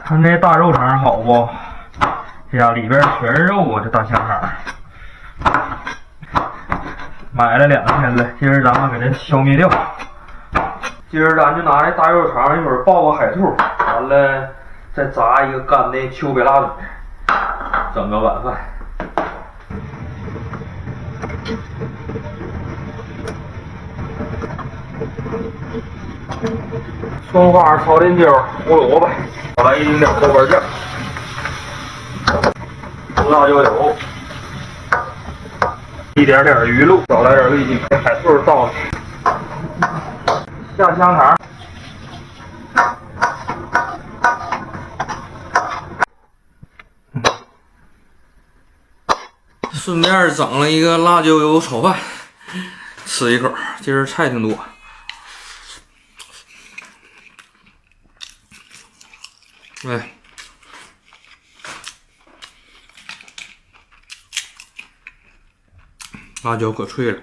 看这大肉肠好不？哎呀，里边全是肉啊！这大香肠，买了2天了，今儿咱们给它消灭掉。今儿咱就拿这大肉肠，一会儿爆个海兔，完了再炸一个干的丘比辣子，整个晚饭。葱花、炒尖椒、胡萝卜，来一丁点豆瓣酱，辣椒油，一点点鱼露，少来点味精，给海兔倒上去，下香肠。顺便整了一个辣椒油炒饭，吃一口。今儿菜挺多。哎，辣椒可脆了。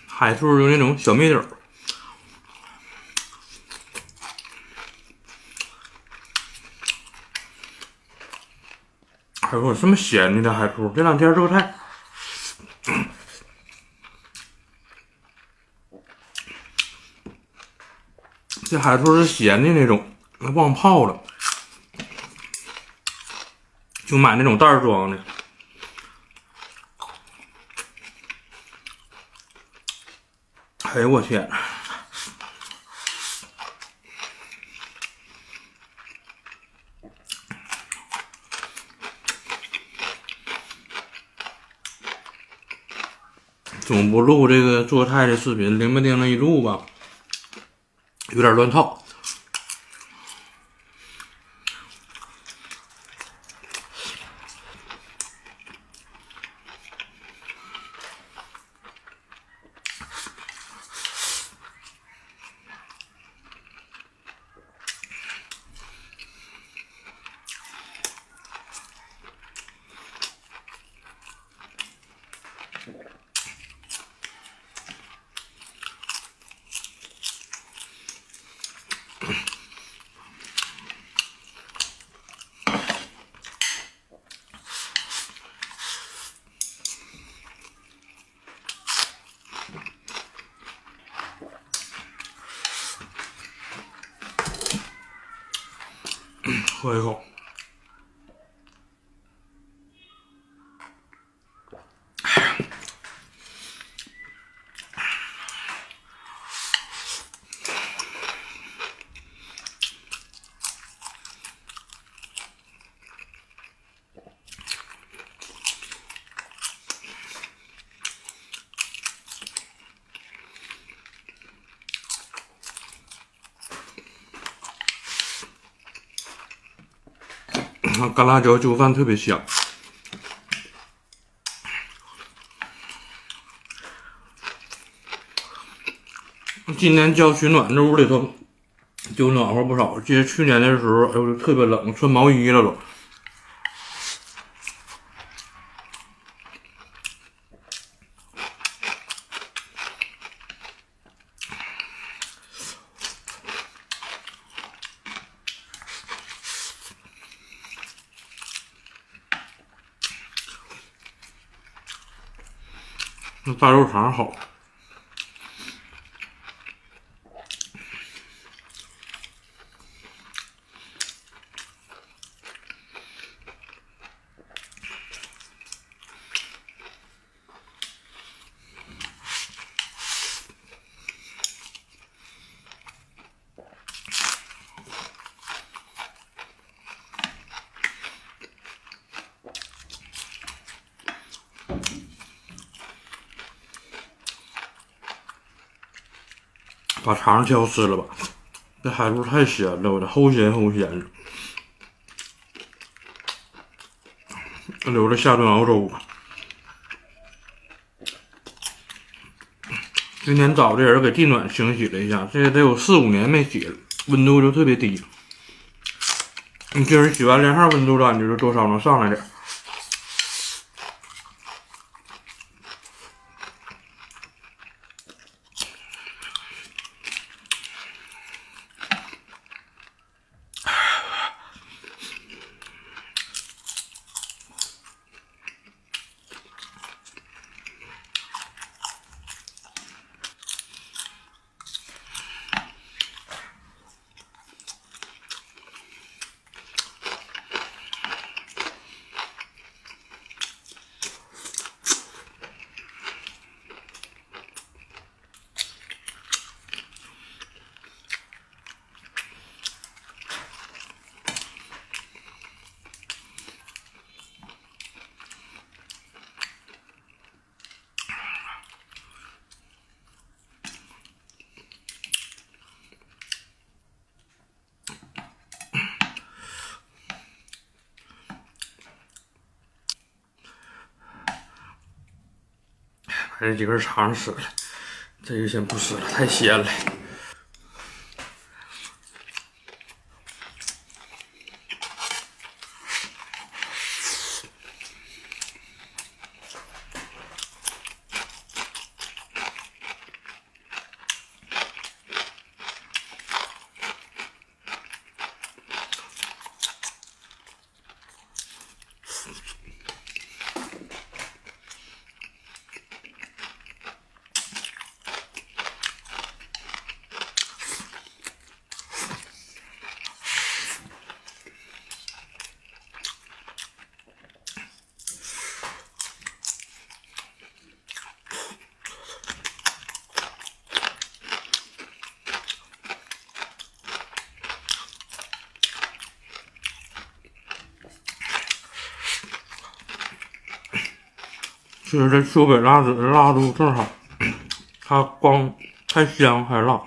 海兔有那种小蜜豆，海兔这么咸的呢？海兔这2天做菜，这海兔是咸的那种，忘泡了，就买那种袋装的。哎呦我天！总不录这个做菜的视频，灵不丁的一录吧，有点乱套。喝一口。干辣椒就饭特别香。今年郊取暖，这屋里头就暖和不少。记得去年的时候，哎呦，特别冷，穿毛衣了都。那大肉肠好。把肠挑吃了吧，这海陆太咸了，我这齁咸齁咸的，留着下顿熬粥吧。今天找这人给地暖清洗了一下，这个得有4、5年没洗了，温度就特别低。你今儿洗完连上温度感觉就多少能上来点。把这几根肠吃了，这个先不吃了，太鲜了。其实这秋北辣子的辣度正好，它光太香还辣。